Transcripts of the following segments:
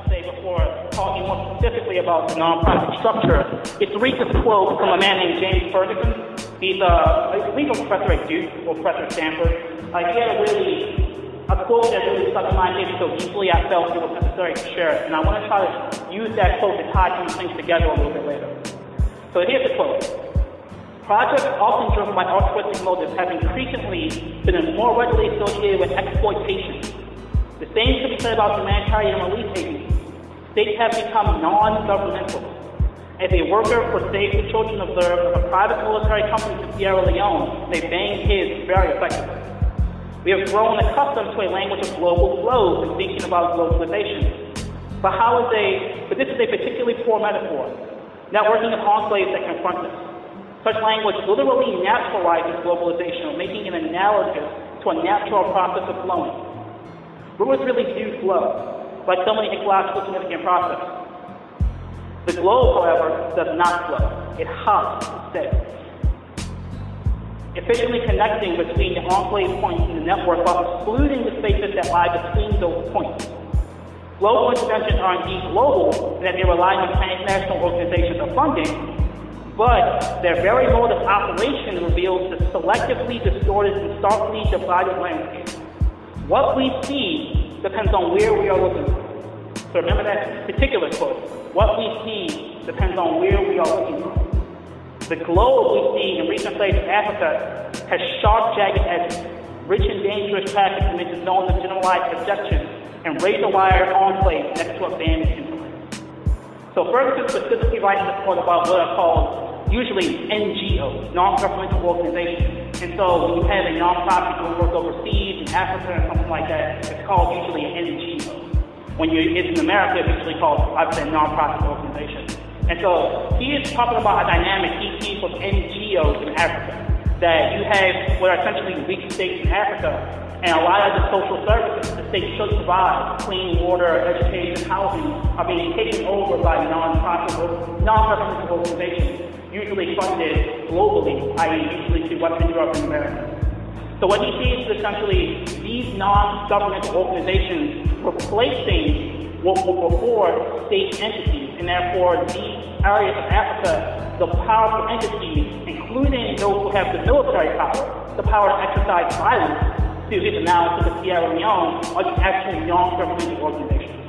say before talking more specifically about the nonprofit structure is to read this quote from a man named James Ferguson. He's a legal professor at Duke, or professor at Stanford. He had a quote that really stuck in my head so deeply I felt it was necessary to share it. And I want to try to use that quote to tie these things together a little bit later. So here's the quote. Projects often driven by altruistic motives have increasingly been more readily associated with exploitation. The same can be said about humanitarian relief agencies. States have become non-governmental. As a worker for Save the Children observed of a private military company in Sierra Leone, they bang kids very effectively. We have grown accustomed to a language of global flows and thinking about globalization. But this is a particularly poor metaphor. Networking of enclaves that confront us. Such language literally naturalizes globalization, making it analogous to a natural process of flowing. Rivers really do flow, like so many ecologically significant processes. The globe, however, does not flow. It hops instead, efficiently connecting between the enclave points in the network while excluding the spaces that lie between those points. Global interventions are indeed global in that they rely on transnational organizations for funding, but their very mode of operation reveals the selectively distorted and starkly divided landscape. What we see depends on where we are looking. So remember that particular quote. What we see depends on where we are looking from. The globe we see in recent places of Africa has sharp, jagged edges, rich and dangerous traffic dimensions known as generalized projections, and razor-wire enclaves next to abandoned hinterlands. So Ferguson specifically writes this quote about what are called usually NGOs, non-governmental organizations. And so when you have a nonprofit that works overseas in Africa or something like that, it's called usually an NGO. When it's in America, it's usually called, I would say, a nonprofit organization. And so he is talking about a dynamic he sees with NGOs in Africa, that you have what are essentially weak states in Africa, and a lot of the social services the state should provide, clean water, education, housing, are being taken over by non-governmental organizations, usually funded globally, i.e. usually to Western Europe and America. So what he sees is essentially these non-governmental organizations replacing what were before state entities, and therefore these areas of Africa, the powerful entities, including those who have the military power, the power to exercise violence, through his analysis of Sierra Leone, are the actual non-governmental organizations.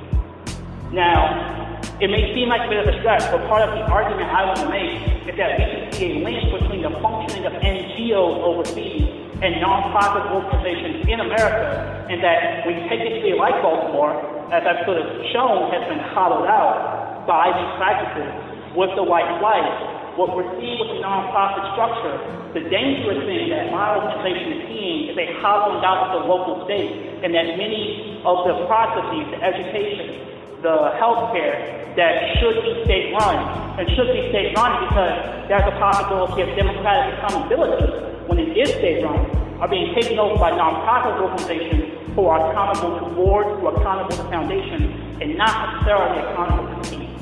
Now, it may seem like a bit of a stretch, but part of the argument I want to make is that we can see a link between the functioning of NGOs overseas and nonprofit organizations in America, and that when you take a city like Baltimore, as I've sort of shown, has been hollowed out by these practices with the white flight, what we're seeing with the nonprofit structure, the dangerous thing that my organization is seeing is a hollowing out of the local state, and that many of the processes, the education, the healthcare that should be state-run, and should be state-run because there's a possibility of democratic accountability when it is state-run, are being taken over by nonprofit organizations who are accountable to boards, who are accountable to foundations, and not necessarily accountable to teams.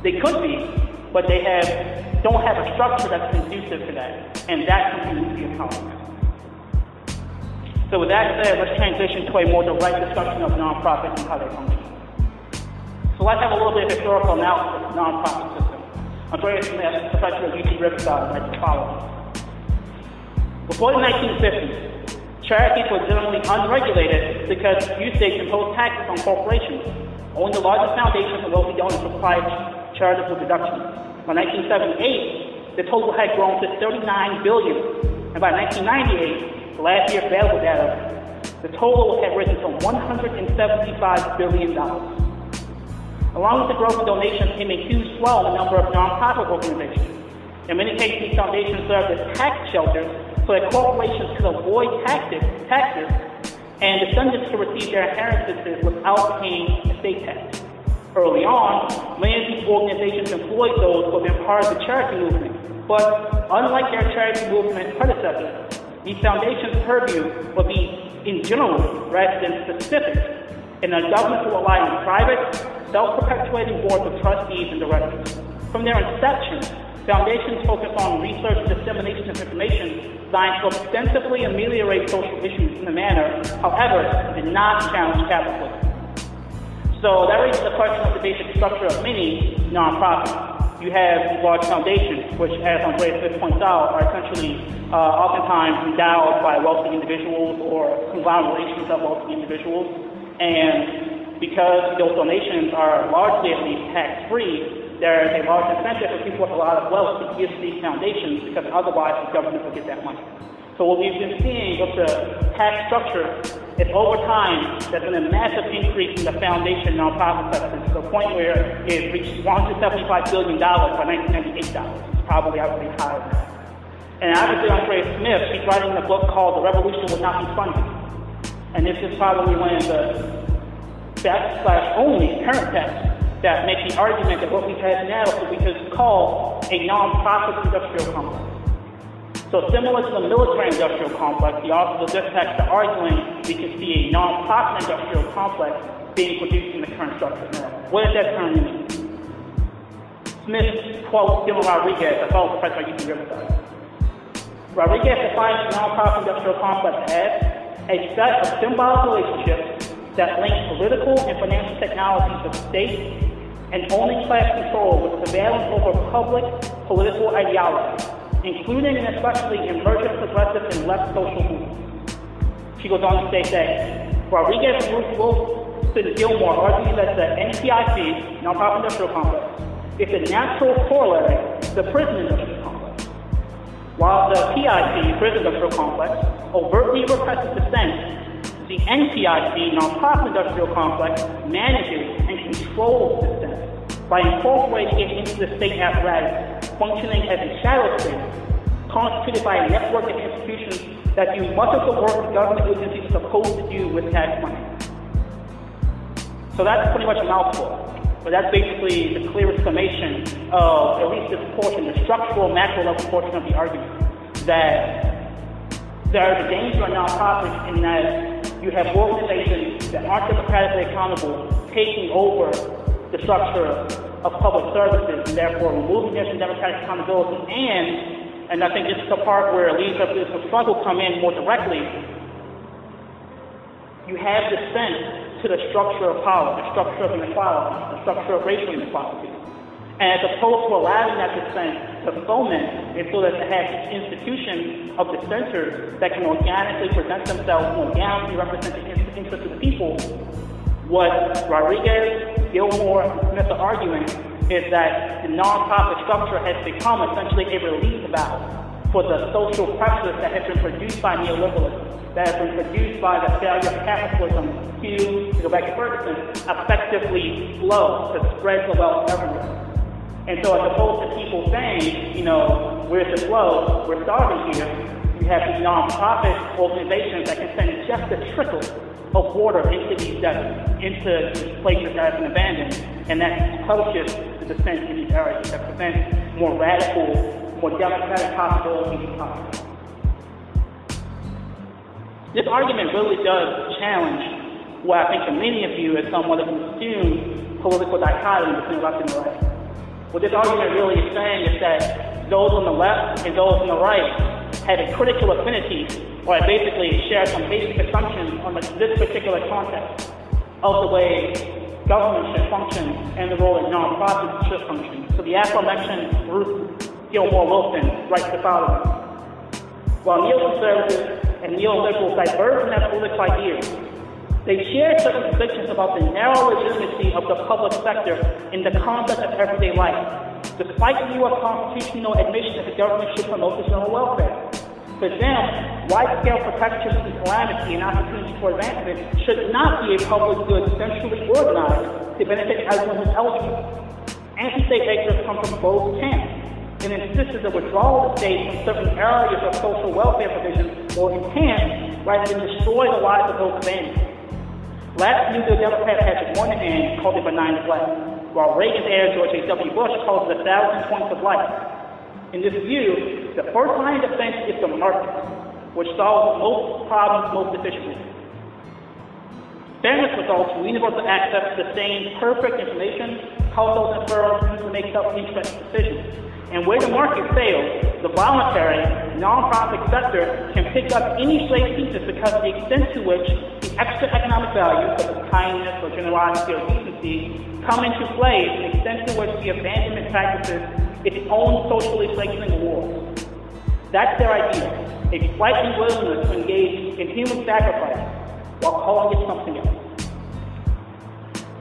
They could be, but they don't have a structure that's conducive to that, and that's something we need to be accountable to. So with that said, let's transition to a more direct discussion of nonprofits and how they function. So let's have a little bit of historical analysis of the nonprofit system. Andreas Smith, professor at UC Riverside, writes the following. Before the 1950s, charities were generally unregulated because few states imposed taxes on corporations. Only the largest foundations and wealthy donors required charitable deductions. By 1978, the total had grown to $39 billion, and by 1998, the last year's available data, the total had risen to $175 billion. Along with the growth in donations came a huge swell in the number of nonprofit organizations. In many cases, these foundations served as tax shelters so that corporations could avoid taxes, and descendants could receive their inheritances without paying estate tax. Early on, many of these organizations employed those who had been part of the charity movement, but unlike their charity movement predecessors, these foundations' purview would be in general rather than specific, and the government will rely on private, self-perpetuating boards of trustees and directors. From their inception, foundations focus on research and dissemination of information designed to ostensibly ameliorate social issues in a manner, however, did not challenge capitalism. So that raises the question of the basic structure of many nonprofits. You have large foundations, which, as Andreas Smith points out, are essentially oftentimes endowed by wealthy individuals or conglomerations of wealthy individuals. And because those donations are largely, at least, tax-free, there is a large incentive for people with a lot of wealth to give to these foundations, because otherwise the government will get that money. So what we've been seeing with the tax structure is over time, there's been a massive increase in the foundation nonprofit sector to the point where it reached $175 billion by 1998. It's probably, I believe, higher than that. And obviously, Andreas Smith, he's writing a book called The Revolution Will Not Be Funded. And this is probably one of the best/only current texts that makes the argument that what we have now is what we could call a nonprofit industrial complex. So similar to the military-industrial complex, the authors of this text are arguing we can see a non-profit industrial complex being produced in the current structure. Now, what does that term mean? Smith quotes Dylan Rodriguez, a fellow professor at UC Riverside. Rodriguez defines the non-profit industrial complex as a set of symbolic relationships that link political and financial technologies of state and owning class control with surveillance over public political ideology, including and especially emergent progressive and left social movements. She goes on to state that Rodriguez, Wilson, and Gilmore argue that the NPIC, nonprofit industrial complex, is a natural corollary to the prison industrial complex, while the PIC, prison industrial complex, overtly represses dissent. The NPIC, nonprofit industrial complex, manages and controls dissent by incorporating it into the state apparatus, functioning as a shadow state, constituted by a network of institutions that do much of the work the government agencies are supposed to do with tax money. So that's pretty much a mouthful, but that's basically the clearest summation of at least this portion, the structural macro level portion of the argument, that there is a danger of nonprofits in that you have organizations that aren't democratically accountable taking over the structure of public services, and therefore removing their democratic accountability. And I think this is the part where leadership struggle come in more directly. You have descent to the structure of power, the structure of inequality, the structure of racial inequality. And as opposed to allowing that dissent to foment, and so that to have this institution of dissenters that can organically present themselves and organically represent the interests of the people, what Rodriguez, Gilmore, and Smith are arguing is that the nonprofit structure has become essentially a relief valve for the social pressures that have been produced by neoliberalism, that have been produced by the failure of capitalism to go back to Ferguson, effectively flow to spread the wealth everywhere. And so as opposed to people saying, where's the flow, we're starving here, you have these nonprofit organizations that can send just a trickle of water into these deserts, into these places that have been abandoned, and that pushes the descent in these areas, that prevents more radical, more democratic possibilities possible. This argument really does challenge what I think for many of you is somewhat of an assumed political dichotomy between left and right. What this argument really is saying is that those on the left and those on the right have a critical affinity, or basically share some basic assumptions on this particular context of the way government should function and the role that nonprofits should function. So the aforementioned Ruth Gilmore Wilson writes the following: while neoconservatives and neoliberals diverge in their political ideas, they share certain convictions about the narrow legitimacy of the public sector in the conduct of everyday life, despite the U.S. constitutional admission that the government should promote the general welfare. For them, wide-scale protection from calamity and opportunity for advancement should not be a public good centrally organized to benefit everyone who's eligible. Anti-state actors come from both camps and insisted the withdrawal of the state from certain areas of social welfare provisions will enhance rather than destroy the lives of those abandoned. Last year, the Democrat Patrick Moynihan called it benign neglect, while Reagan's heir George H.W. Bush called it 1,000 points of light. In this view, the first line of defense is the market, which solves most problems most efficiently. Fairness results from universal access to the same perfect information households and firms use to make self-interest decisions. And where the market fails, the voluntary, non-profit sector can pick up any stray pieces because of the extent to which the extra economic value, such as kindness or generosity or decency, see, come into play an extent to which the abandonment practices its own socially fledgling wars. That's their idea, a frightened willingness to engage in human sacrifice while calling it something else.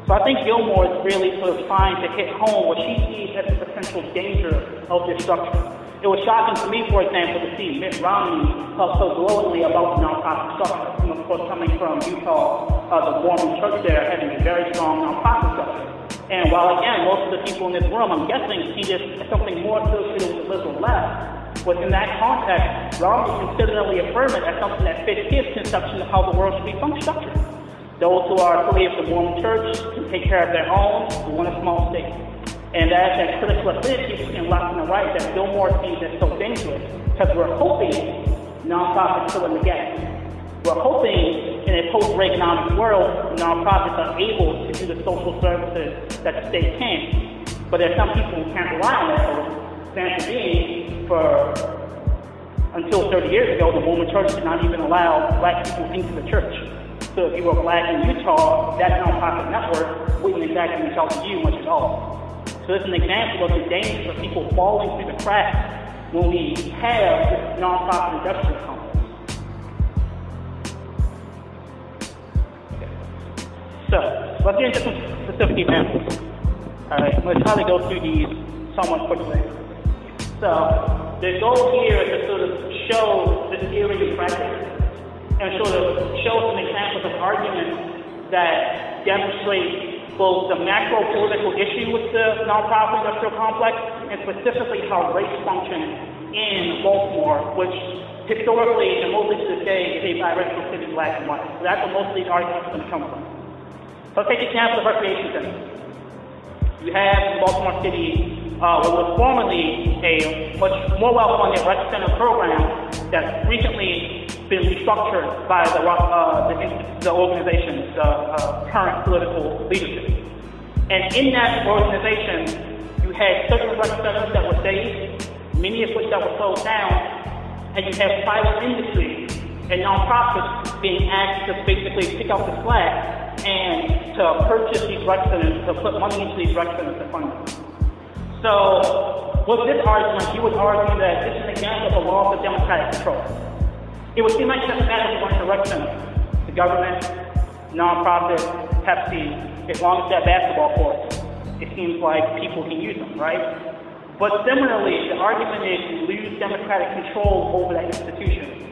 So I think Gilmore is really sort of trying to hit home what she sees as the potential danger of this structure. It was shocking to me, for example, to see Mitt Romney talk so glowingly about the nonprofit structure. And of course, coming from Utah, the Mormon church there having a very strong nonprofit structure. And while, again, most of the people in this room, I'm guessing, see this as something more associated with the liberal left, within that context, Romney consistently affirmed it as something that fits his conception of how the world should be structured. Those who are affiliated with the Mormon church can take care of their own, who want a small state. And as that critical affinity between left and the right that Gilmore sees as so dangerous, because we're hoping nonprofits fill in the gap. We're hoping in a post-Reaganomics world, nonprofits are able to do the social services that the state can't. But there's some people who can't rely on that. For example being, until 30 years ago, the Mormon church did not even allow black people into the church. So if you were black in Utah, that nonprofit network wouldn't exactly reach out to you much at all. So it's an example of the danger of people falling through the cracks when we have this nonprofit industrial complex. Okay. So let's get into some specific examples. All right, I'm going to try to go through these somewhat quickly. So the goal here is to sort of show the theory of practice and sort of show some examples of arguments that demonstrate both the macro political issue with the nonprofit industrial complex and specifically how race functions in Baltimore, which historically and mostly to this day is a biracial city, black and white. So that's where most of these arguments are going to come from. So let's take the example of recreation centers. You have in Baltimore City what was formerly a much more well-funded rec center program that's recently been restructured by the organization's current political leadership. And in that organization, you had certain rec centers that were saved, many of which that were closed down, and you have private industry and nonprofits being asked to basically pick up the slack and to purchase these rec centers, to put money into these rec centers to fund them. So with this argument, you would argue that this is an example of a law of democratic control. It would seem like it doesn't matter who runs the rec center. The government, nonprofit, Pepsi, as long as that basketball court, it seems like people can use them, right? But similarly, the argument is you lose democratic control over that institution.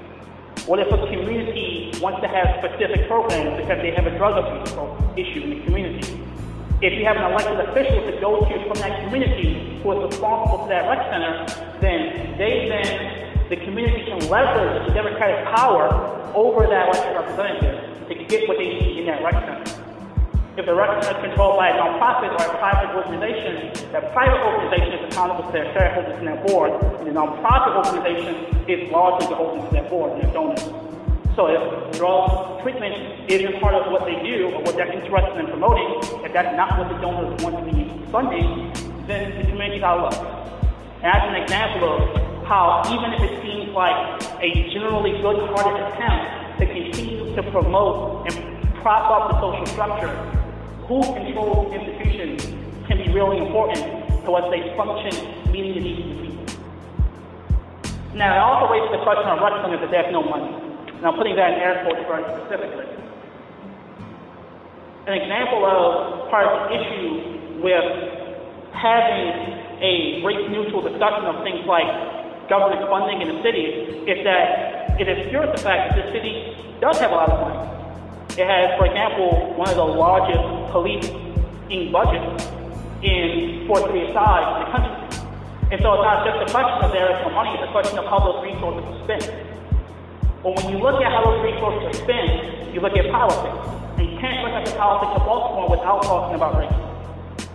What if a community wants to have specific programs because they have a drug abuse issue in the community? If you have an elected official to go to from that community who is responsible for that rec center, then the community can leverage the democratic power over that elected representative to get what they need in that rec center. If the rec center is controlled by a nonprofit or a private organization, that private organization is accountable to their shareholders and their board, and the nonprofit organization is largely beholden to their board and their donors. So if drug treatment isn't part of what they do or what they're interested in promoting, if that's not what the donors want to be funding, then the community's out of luck. And that's an example of how even if it seems like a generally good-hearted attempt to continue to promote and prop up the social structure, who controls institutions can be really important to what they function, meeting the needs of the people. Now, it also raises the question of rec centers that they have no money. And I'm putting that in air quotes very specifically. An example of part of the issue with having a race-neutral discussion of things like government funding in the city is that it obscures the fact that the city does have a lot of money. It has, for example, one of the largest policing budgets in 4-3 sides in the country. And so it's not just a question of there is no money, it's a question of how those resources are spent. But when you look at how those resources are spent, you look at politics. And you can't look at the politics of Baltimore without talking about race.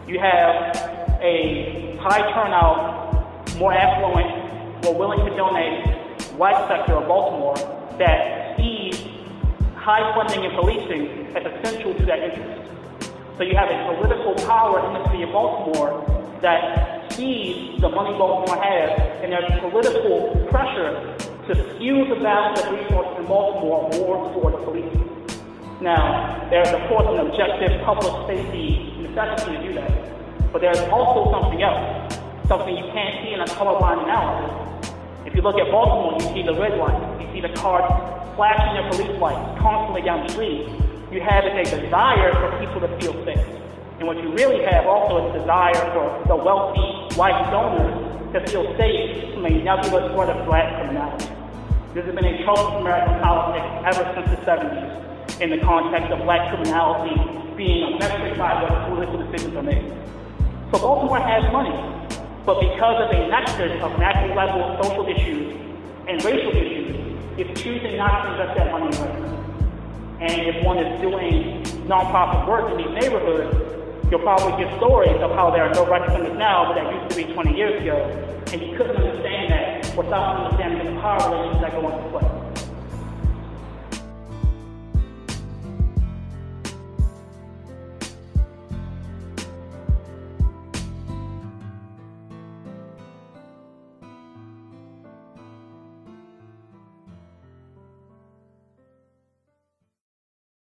You have a high turnout, more affluent, more willing to donate white sector of Baltimore that sees high funding in policing as essential to that interest. So you have a political power in the city of Baltimore that sees the money Baltimore has, and there's political pressure to skew the balance of resources in Baltimore more toward policing. Now, there's of course an objective public safety necessity to do that. But there's also something else, something you can't see in a colorblind analysis. If you look at Baltimore, you see the red lights, you see the cars flashing their police lights constantly down the street. You have a desire for people to feel safe. And what you really have also is a desire for the wealthy white donors to feel safe from a nebulous threat of black criminality. This has been a trope of American politics ever since the 70s in the context of black criminality being a metric by what political decisions are made. So Baltimore has money, but because of a nexus of national level social issues and racial issues, it's choosing not to invest that money in residents. And if one is doing nonprofit work in these neighborhoods, you'll probably get stories of how there are no rec centers now, but that used to be 20 years ago, and you couldn't understand that without understanding the power relations that go into play.